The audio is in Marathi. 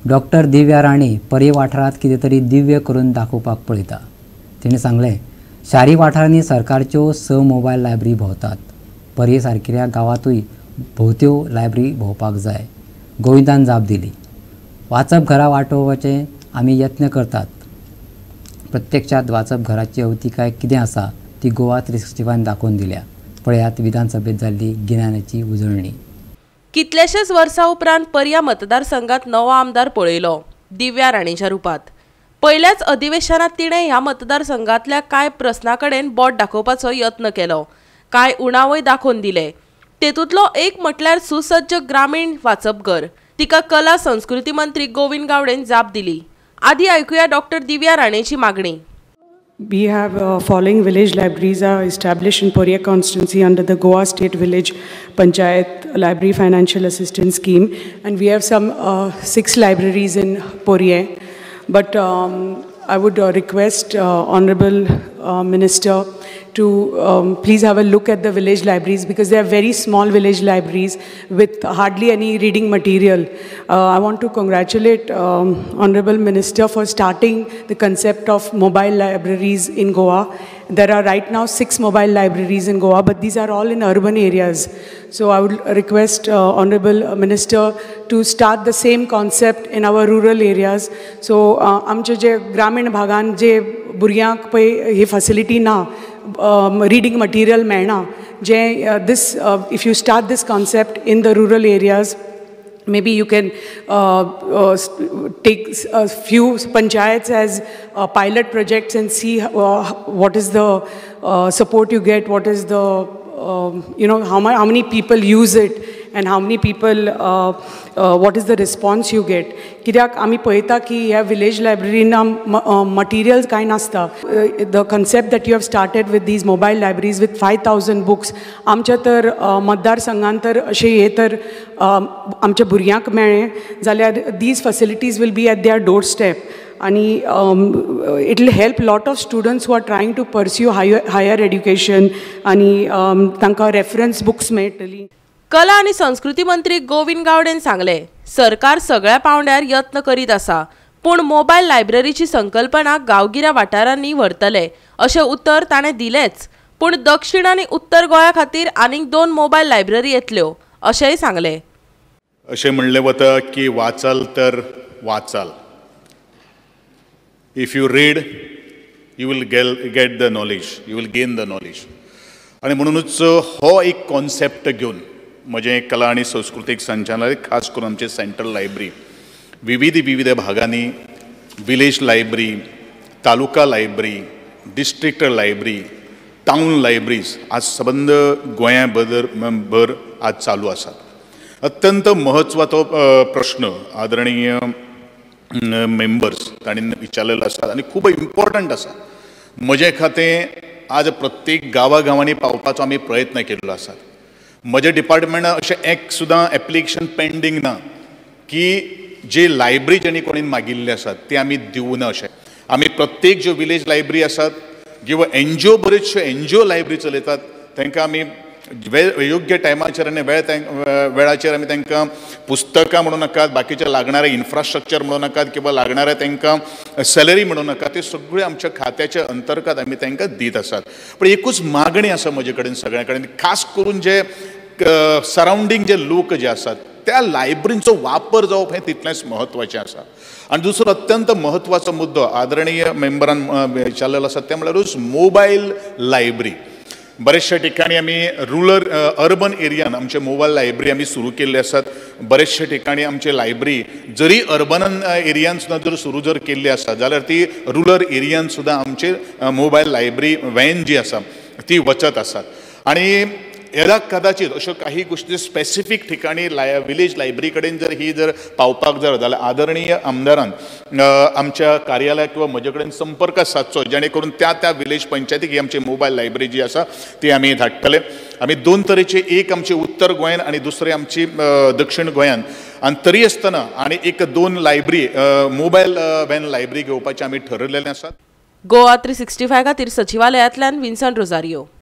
डॉक्टर दिव्या राणे पर्य वाठारात कितें तरी दिव्य करून दाखोवपाक पळयता। तिणें सांगलें, शारी वाठारांनी सरकारच्यो 6 मोबायल लायब्ररी भोंवतात। पर्ये सारकिल्या गांवांतूय भोंवत्यो लायब्ररी भोंवपाक जाय। गोविंदान जाप दिली। वाचप घरां वाटोवपाचे आमी यत्न करतात। प्रत्यक्षात वाचप घराची अवतिकाय कितें आसा ती गोवा 365 दाखोवन दिल्या। पळयात विधानसभेत जाल्ली गिन्यानाची उजळणी। कितलेशेच वर्सां उपरांत पर्या मतदारसंघात नवो आमदार पळयलो, दिव्या राणेच्या रुपात। पहिल्याच अधिवेशनात तिणें ह्या मतदारसंघातल्या कांय प्रस्नांकडेन बोट दाखोवपाचो यत्न केलो। कांय उणावय दाखोवन दिले। तेतूंतलो एक म्हटल्यार सुसज्ज ग्रामीण वाचपघर। तिका कला संस्कृती मंत्री गोविंद गावडेन जाप दिली। आदी आयकुया डॉक्टर दिव्या राणेची मागणी। We have following village libraries are established in Porya constituency under the Goa State Village Panchayat Library Financial Assistance Scheme, and we have some 6 libraries in Porya. But I would request Honorable Minister to please have a look at the village libraries, because they are very small village libraries with hardly any reading material. I want to congratulate Honorable Minister for starting the concept of mobile libraries in Goa. There are right now 6 mobile libraries in Goa, but these are all in urban areas. So I would request Honorable Minister to start the same concept in our rural areas. So आमचे जे ग्रामीण भागान जे भुरग्यांक पळय ही फॅसिलिटी ना, reading material मेळना, जे if you start this concept in the rural areas, maybe you can take a few panchayats as pilot projects and see what is the support you get, what is the how many people use it, and how many people what is the response you get. कित्याक आमी पळयता की ह्या विलेज लायब्ररीना मटिरियल्स कांय नासता. The concept that you have started with these mobile libraries with 5,000 books, आमच्या तर मतदारसंघान तर अशें हे तर आमच्या भुरग्यांक मेळ्ळें जाल्यार these facilities will be at their doorstep. आणि it will help lot of students who are trying to pursue higher education, आणि तांकां reference books मेळटली. कला आणि संस्कृती मंत्री गोविंद गावडेन सांगले, सरकार सगळ्या पावंड्यार यत्न करीत आसा, पूण मोबायल लायब्ररीची संकल्पना गांवगिऱ्या वाठारांनी व्हरतले अशें उत्तर ताणें दिलेच। पूण दक्षिण आनी उत्तर गोंया खातीर आनीक 2 मोबायल लायब्ररी येतल्यो अशेंय सांगले। अशें म्हणलें वता की वाचाल तर वाचाल। If you read you will get the knowledge, you will gain the knowledge. आणि म्हणूनच हो एक कॉन्सेप्ट घेवन म्हजें कला आनी संस्कृतीक संचालनालय, खास करून आमचे सेंट्रल लायब्ररी, विविध भागांनी village library, taluka library, district library, town libraries आज सबंद गोंया भर आज चालू आसात। अत्यंत म्हत्वाचो प्रश्न आदरणीय मेंबर्स तांणी विचारलेलो आसा आनी खूब इम्पॉर्टंट आसा। म्हजे खातें आज प्रत्येक गांवांनी पावपाचो आमी प्रयत्न केल्लो आसा। म्हजे डिपार्टमेंटान अशें एक सुद्दां एप्लिकेशन पेंडींग ना की जे लायब्ररी जेणी कोणी मागिल्ले आसात ते आमी दिवं ना अशें। आमी प्रत्येक ज्यो विलेज लायब्ररी आसात, किंवा NGO बऱ्योचश्यो NGO लायब्ररी चलयतात, तांकां आमी योग्य टायमाचेर आनी वेळाचेर आमी तांकां पुस्तकां म्हणूं नाकात, बाकीचे लागणारे इन्फ्रास्ट्रक्चर म्हणूं नाकात, किंवा लागणारे तांकां सॅलरी म्हणूं नाका, ते सगळे आमच्या खात्याच्या अंतर्गत आमी तांकां दीत आसात। पण एकूच मागणी आसा म्हजे कडेन सगळ्या कडेन, खास करून जे सरावंडींग जे लोक जे आसात त्या लायब्ररींचो वापर जावप हें तितलेंच म्हत्वाचें आसा। आनी दुसरो अत्यंत म्हत्वाचो मुद्दो आदरणीय मेंबरान विचारलेलो आसा, ते म्हळ्यार मोबायल लायब्ररी। बरेचशा ठिकाणी आमी अर्बन एरियान आमचे मोबायल लायब्ररी आमी सुरू केल्ले आसात। बरेचशे ठिकाणी आमचे लायब्ररी जरी अर्बन एरियान सुद्दां जर सुरू जर केल्ली आसा जाल्यार ती रुरल एरियान सुद्दां आमचे मोबायल लायब्ररी व्हॅन जी आसा ती वचत आसात। आणि येराक कदाचित अश्यो काही गोष्टी स्पेसिफीक ठिकाणी विलेज लायब्ररी कडेन जर पावपाक जाय जाल्यार आदरणीय आमदारान आमच्या कार्यालयाक किंवा म्हजे कडेन संपर्क सादचो, जेणे करून त्या विलेज पंचायतीक ही आमची मोबायल लायब्ररी जी आसा ती आमी धाडटले। आमी 2 तरेचे, एक आमची उत्तर गोंयान आणि दुसरी आमची दक्षिण गोंयान, आनी तरी आसतना आनी एक 2 लायब्ररी मोबायल व्हॅन लायब्ररी घेवपाचे आमी ठरयलेले आसात। गोवा 365 खातीर सचिवालयांतल्यान विन्संट रोजारियो।